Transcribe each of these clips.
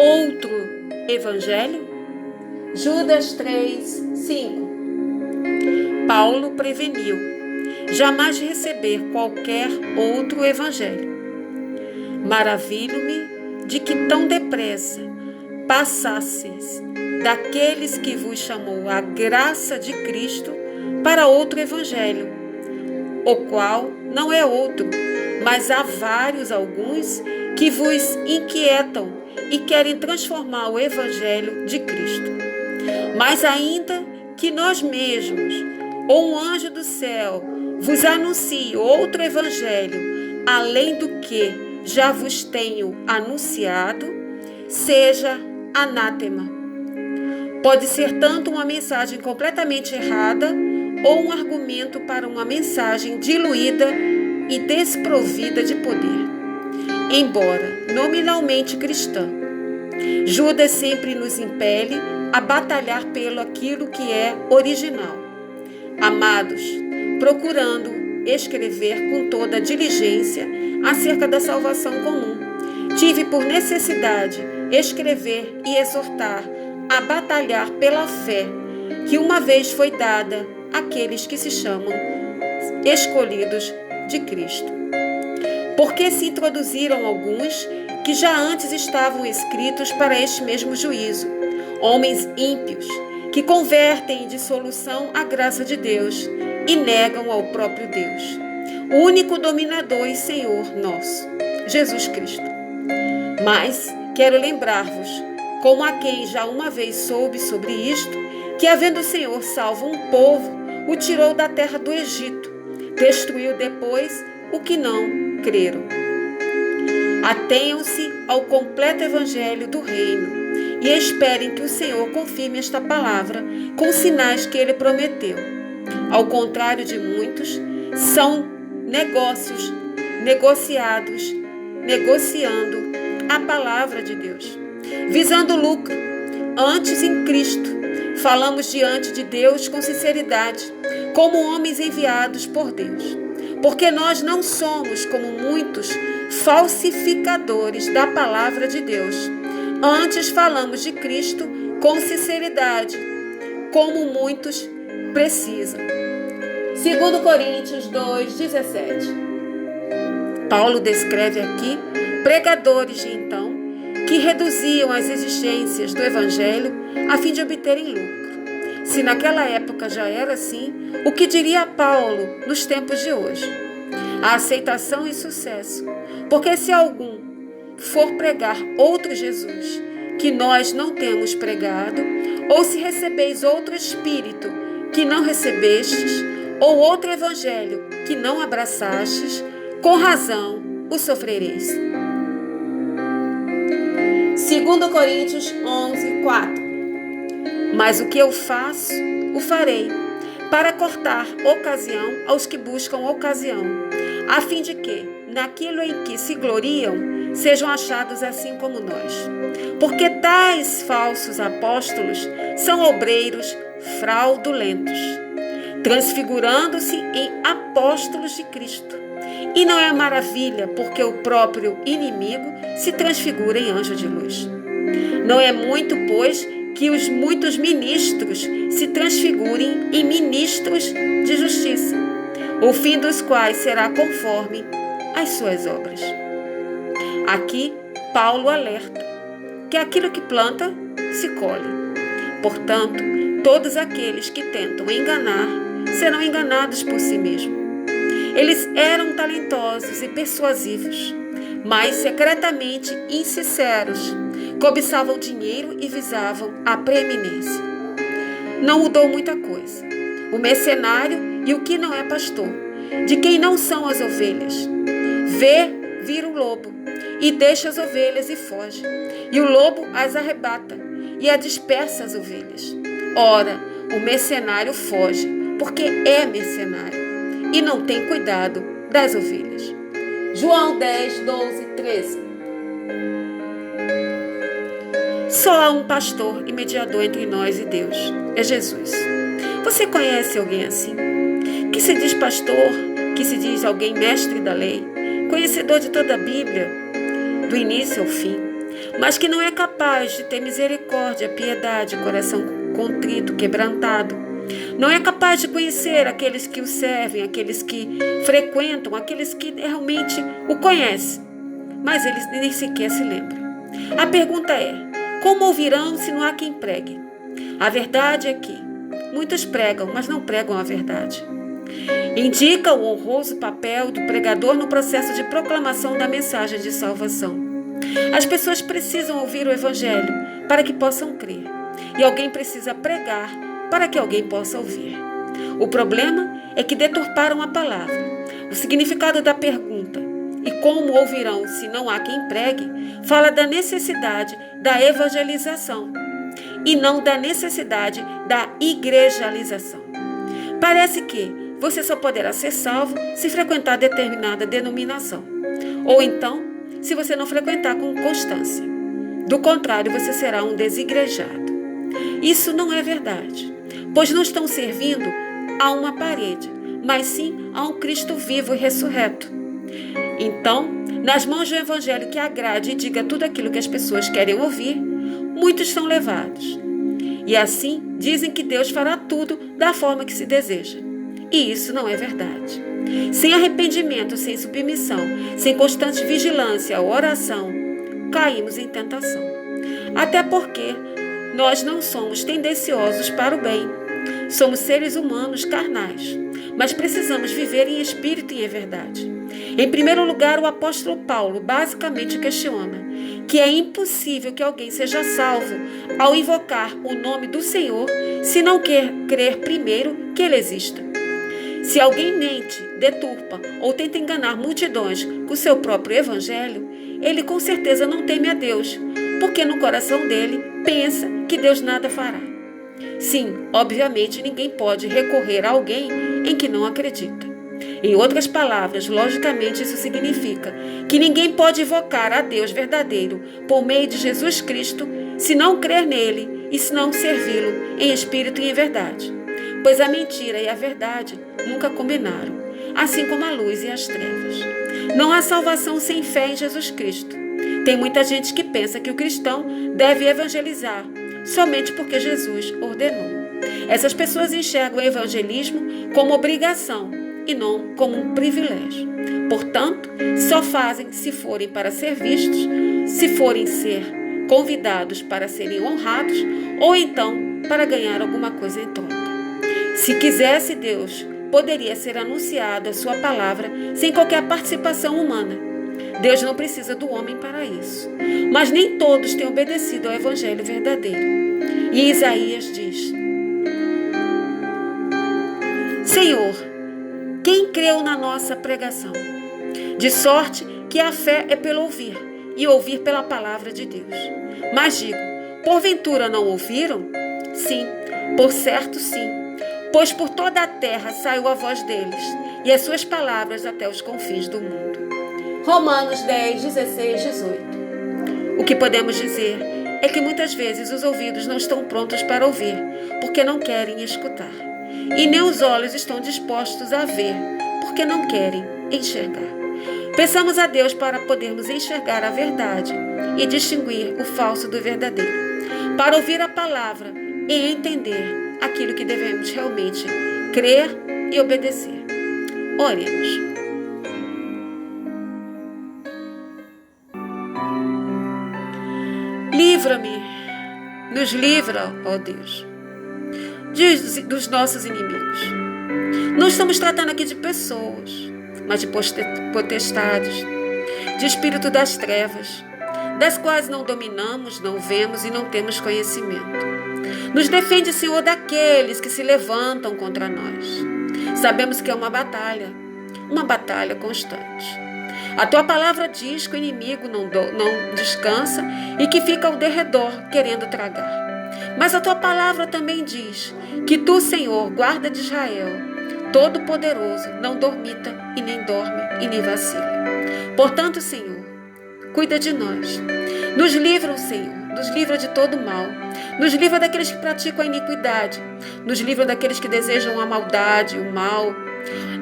outro evangelho? Judas 3, 5. Paulo preveniu jamais receber qualquer outro evangelho. Maravilho-me de que tão depressa passasseis daqueles que vos chamou a graça de Cristo para outro evangelho, o qual não é outro, mas há vários alguns que vos inquietam e querem transformar o evangelho de Cristo. Mas ainda que nós mesmos, ou um anjo do céu, vos anuncie outro evangelho, além do que já vos tenho anunciado, seja anátema. Pode ser tanto uma mensagem completamente errada ou um argumento para uma mensagem diluída e desprovida de poder. Embora nominalmente cristã, Judas sempre nos impele a batalhar pelo aquilo que é original. Amados, procurando escrever com toda diligência acerca da salvação comum, tive por necessidade escrever e exortar a batalhar pela fé que uma vez foi dada àqueles que se chamam escolhidos de Cristo. Porque se introduziram alguns que já antes estavam escritos para este mesmo juízo, homens ímpios, que convertem em dissolução a graça de Deus e negam ao próprio Deus, o único dominador e Senhor nosso, Jesus Cristo. Mas quero lembrar-vos, como a quem já uma vez soube sobre isto, que havendo o Senhor salvo um povo, o tirou da terra do Egito, destruiu depois o que não creram. Atenham-se ao completo evangelho do reino e esperem que o Senhor confirme esta palavra com os sinais que ele prometeu. Ao contrário de muitos, são negociando a palavra de Deus, visando lucro. Antes, em Cristo, falamos diante de Deus com sinceridade, como homens enviados por Deus. Porque nós não somos como muitos falsificadores da palavra de Deus. Antes falamos de Cristo com sinceridade, como muitos precisam. 2 Coríntios 2,17. Paulo descreve aqui pregadores de então que reduziam as exigências do evangelho a fim de obterem lucro. Se naquela época já era assim, o que diria Paulo nos tempos de hoje? A aceitação e sucesso. Porque se algum for pregar outro Jesus, que nós não temos pregado, ou se recebeis outro Espírito que não recebestes, ou outro Evangelho que não abraçastes, com razão o sofrereis. 2 Coríntios 11, 4. Mas o que eu faço, o farei, para cortar ocasião aos que buscam ocasião, a fim de que, naquilo em que se gloriam, sejam achados assim como nós. Porque tais falsos apóstolos são obreiros fraudulentos, transfigurando-se em apóstolos de Cristo. E não é maravilha, porque o próprio inimigo se transfigura em anjo de luz. Não é muito, pois, que os muitos ministros se transfigurem em ministros de justiça, o fim dos quais será conforme as suas obras. Aqui, Paulo alerta que aquilo que planta, se colhe. Portanto, todos aqueles que tentam enganar, serão enganados por si mesmos. Eles eram talentosos e persuasivos, mas secretamente insinceros, cobiçavam dinheiro e visavam a preeminência. Não mudou muita coisa. O mercenário e o que não é pastor, de quem não são as ovelhas, vira o lobo e deixa as ovelhas e foge. E o lobo as arrebata e a dispersa as ovelhas. Ora, o mercenário foge porque é mercenário e não tem cuidado das ovelhas. João 10, 12, 13. Só há um pastor e mediador entre nós e Deus, é Jesus. Você conhece alguém assim? Que se diz pastor, que se diz alguém mestre da lei, conhecedor de toda a Bíblia, do início ao fim, mas que não é capaz de ter misericórdia, piedade, coração contrito, quebrantado. Não é capaz de conhecer aqueles que o servem, aqueles que frequentam, aqueles que realmente o conhecem, mas eles nem sequer se lembram. A pergunta é: como ouvirão se não há quem pregue? A verdade é que muitos pregam, mas não pregam a verdade. Indica o honroso papel do pregador no processo de proclamação da mensagem de salvação. As pessoas precisam ouvir o Evangelho para que possam crer, e alguém precisa pregar para que alguém possa ouvir. O problema é que deturparam a palavra. O significado da pergunta, e como ouvirão se não há quem pregue, fala da necessidade da evangelização e não da necessidade da igrejalização. Parece que você só poderá ser salvo se frequentar determinada denominação, ou então se você não frequentar com constância. Do contrário, você será um desigrejado. Isso não é verdade, pois não estão servindo a uma parede, mas sim a um Cristo vivo e ressurreto. Então, nas mãos do Evangelho que agrade e diga tudo aquilo que as pessoas querem ouvir, muitos são levados. E assim, dizem que Deus fará tudo da forma que se deseja. E isso não é verdade. Sem arrependimento, sem submissão, sem constante vigilância ou oração, caímos em tentação. Até porque nós não somos tendenciosos para o bem. Somos seres humanos carnais, mas precisamos viver em espírito e em verdade. Em primeiro lugar, o apóstolo Paulo basicamente questiona que é impossível que alguém seja salvo ao invocar o nome do Senhor se não quer crer primeiro que ele exista. Se alguém mente, deturpa ou tenta enganar multidões com seu próprio evangelho, ele com certeza não teme a Deus, porque no coração dele pensa que Deus nada fará. Sim, obviamente ninguém pode recorrer a alguém em que não acredita. Em outras palavras, logicamente isso significa que ninguém pode invocar a Deus verdadeiro por meio de Jesus Cristo se não crer nele e se não servi-lo em espírito e em verdade. Pois a mentira e a verdade nunca combinaram, assim como a luz e as trevas. Não há salvação sem fé em Jesus Cristo. Tem muita gente que pensa que o cristão deve evangelizar somente porque Jesus ordenou. Essas pessoas enxergam o evangelismo como obrigação e não como um privilégio. Portanto, só fazem se forem para ser vistos, se forem ser convidados para serem honrados ou então para ganhar alguma coisa em troca. Se quisesse Deus, poderia ser anunciado a sua palavra sem qualquer participação humana. Deus não precisa do homem para isso. Mas nem todos têm obedecido ao evangelho verdadeiro. E Isaías diz: Senhor, quem creu na nossa pregação? De sorte que a fé é pelo ouvir, e ouvir pela palavra de Deus. Mas digo, porventura não ouviram? Sim, por certo sim. Pois por toda a terra saiu a voz deles, e as suas palavras até os confins do mundo. Romanos 10, 16, 18. O que podemos dizer é que muitas vezes os ouvidos não estão prontos para ouvir, porque não querem escutar. E nem os olhos estão dispostos a ver, porque não querem enxergar. Peçamos a Deus para podermos enxergar a verdade e distinguir o falso do verdadeiro, para ouvir a palavra e entender aquilo que devemos realmente crer e obedecer. Oremos. Livra-me, nos livra, ó Deus, dos nossos inimigos. Não estamos tratando aqui de pessoas, mas de potestades, de espírito das trevas, das quais não dominamos, não vemos e não temos conhecimento. Nos defende, Senhor, daqueles que se levantam contra nós. Sabemos que é uma batalha constante. A tua palavra diz que o inimigo não descansa e que fica ao derredor querendo tragar. Mas a tua palavra também diz que tu, Senhor, guarda de Israel, Todo-Poderoso, não dormita e nem dorme e nem vacila. Portanto, Senhor, cuida de nós. Nos livra, Senhor. Nos livra de todo mal. Nos livra daqueles que praticam a iniquidade. Nos livra daqueles que desejam a maldade, o mal.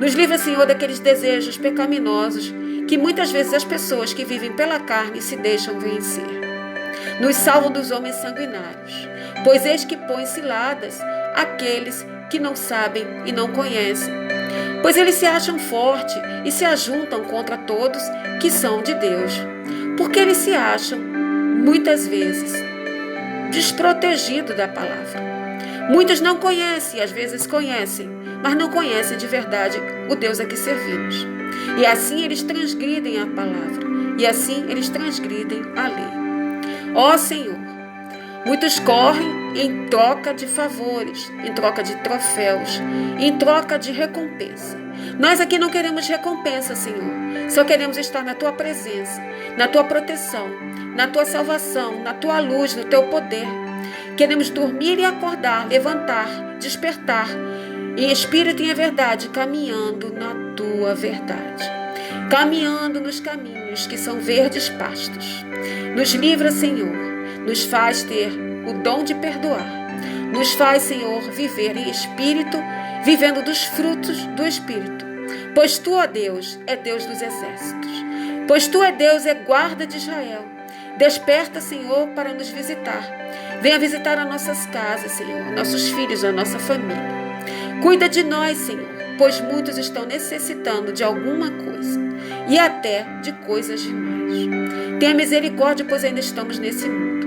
Nos livra, Senhor, daqueles desejos pecaminosos que muitas vezes as pessoas que vivem pela carne se deixam vencer. Nos salvam dos homens sanguinários, pois eis que põe ciladas aqueles que não sabem e não conhecem. Pois eles se acham fortes e se ajuntam contra todos que são de Deus. Porque eles se acham, muitas vezes, desprotegidos da palavra. Muitos não conhecem, às vezes conhecem, mas não conhecem de verdade o Deus a que servimos. E assim eles transgridem a palavra, e assim eles transgridem a lei. Ó Senhor, muitos correm em troca de favores, em troca de troféus, em troca de recompensa. Nós aqui não queremos recompensa, Senhor. Só queremos estar na Tua presença, na Tua proteção, na Tua salvação, na Tua luz, no Teu poder. Queremos dormir e acordar, levantar, despertar, em espírito e em verdade, caminhando na Tua verdade. Caminhando nos caminhos que são verdes pastos. Nos livra, Senhor, nos faz ter o dom de perdoar. Nos faz, Senhor, viver em espírito, vivendo dos frutos do Espírito. Pois Tu, ó Deus, é Deus dos exércitos. Pois Tu, é Deus, é guarda de Israel. Desperta, Senhor, para nos visitar. Venha visitar as nossas casas, Senhor, nossos filhos, a nossa família. Cuida de nós, Senhor, pois muitos estão necessitando de alguma coisa e até de coisas demais. Tenha misericórdia, pois ainda estamos nesse mundo.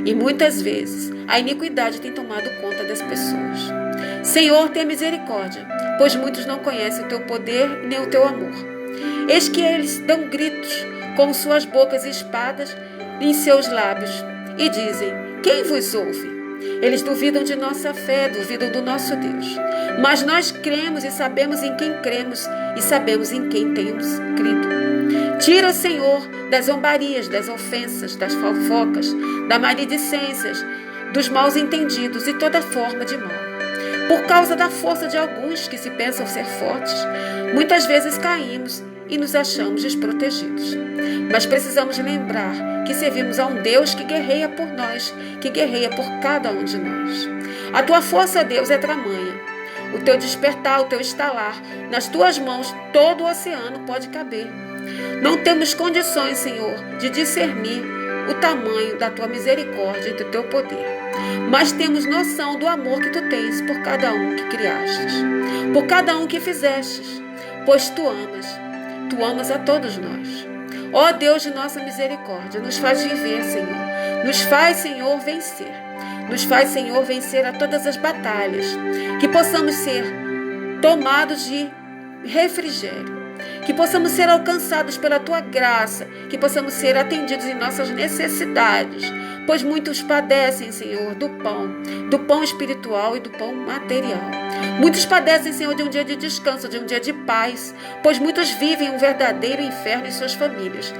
E muitas vezes a iniquidade tem tomado conta das pessoas. Senhor, tenha misericórdia, pois muitos não conhecem o Teu poder nem o Teu amor. Eis que eles dão gritos com suas bocas e espadas em seus lábios e dizem: quem vos ouve? Eles duvidam de nossa fé, duvidam do nosso Deus. Mas nós cremos e sabemos em quem cremos e sabemos em quem temos crido. Tira, Senhor, das zombarias, das ofensas, das fofocas, das maledicências, dos maus entendidos e toda forma de mal. Por causa da força de alguns que se pensam ser fortes, muitas vezes caímos e nos achamos desprotegidos. Mas precisamos lembrar que servimos a um Deus que guerreia por nós, que guerreia por cada um de nós. A Tua força, Deus, é tamanha. O Teu despertar, o Teu estalar, nas Tuas mãos todo o oceano pode caber. Não temos condições, Senhor, de discernir o tamanho da Tua misericórdia e do Teu poder. Mas temos noção do amor que Tu tens por cada um que criastes, por cada um que fizestes, pois Tu amas a todos nós. Ó Deus de nossa misericórdia, nos faz viver, Senhor. Nos faz, Senhor, vencer. Nos faz, Senhor, vencer a todas as batalhas. Que possamos ser tomados de refrigério. Que possamos ser alcançados pela Tua graça. Que possamos ser atendidos em nossas necessidades. Pois muitos padecem, Senhor, do pão espiritual e do pão material. Muitos padecem, Senhor, de um dia de descanso, de um dia de paz, pois muitos vivem um verdadeiro inferno em suas famílias.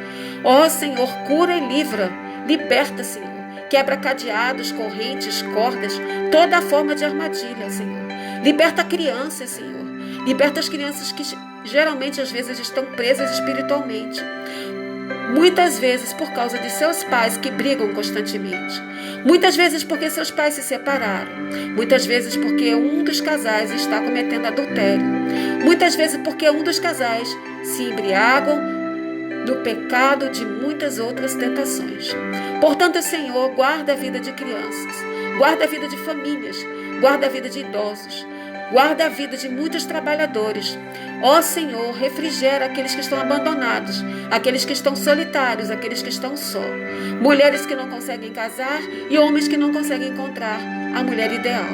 Ó Senhor, cura e livra, liberta, Senhor, quebra cadeados, correntes, cordas, toda forma de armadilha, Senhor. Liberta crianças, Senhor, liberta as crianças que geralmente às vezes estão presas espiritualmente. Muitas vezes por causa de seus pais que brigam constantemente. Muitas vezes porque seus pais se separaram. Muitas vezes porque um dos casais está cometendo adultério. Muitas vezes porque um dos casais se embriagam no pecado de muitas outras tentações. Portanto, Senhor, guarda a vida de crianças, guarda a vida de famílias, guarda a vida de idosos, guarda a vida de muitos trabalhadores. Ó Senhor, refrigera aqueles que estão abandonados, aqueles que estão solitários, aqueles que estão só. Mulheres que não conseguem casar e homens que não conseguem encontrar a mulher ideal.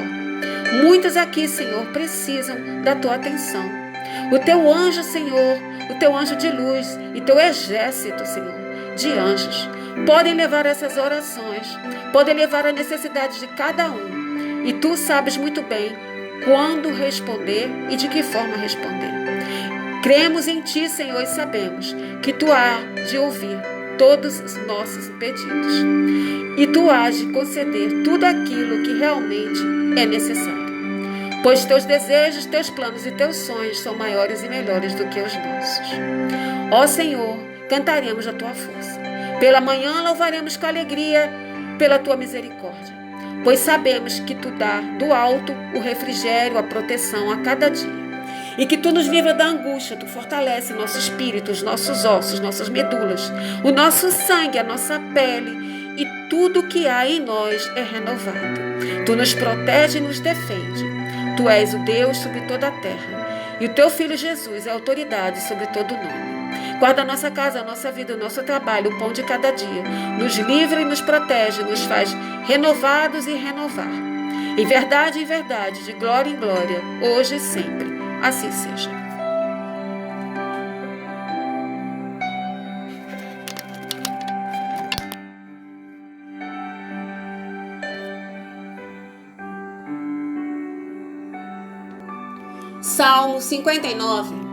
Muitos aqui, Senhor, precisam da Tua atenção. O Teu anjo, Senhor, o Teu anjo de luz e Teu exército, Senhor, de anjos, podem levar essas orações, podem levar a necessidade de cada um. E Tu sabes muito bem quando responder e de que forma responder. Cremos em Ti, Senhor, e sabemos que Tu há de ouvir todos os nossos pedidos. E Tu há de conceder tudo aquilo que realmente é necessário. Pois Teus desejos, Teus planos e Teus sonhos são maiores e melhores do que os nossos. Ó Senhor, cantaremos a Tua força. Pela manhã louvaremos com alegria pela Tua misericórdia. Pois sabemos que Tu dá do alto o refrigério, a proteção a cada dia. E que Tu nos livra da angústia, Tu fortalece nosso espírito, os nossos ossos, nossas medulas, o nosso sangue, a nossa pele e tudo que há em nós é renovado. Tu nos protege e nos defende. Tu és o Deus sobre toda a terra, e o teu Filho Jesus é autoridade sobre todo nome. Guarda a nossa casa, a nossa vida, o nosso trabalho, o pão de cada dia. Nos livra e nos protege, nos faz renovados e renovar. Em verdade, de glória em glória, hoje e sempre. Assim seja. Salmo 59.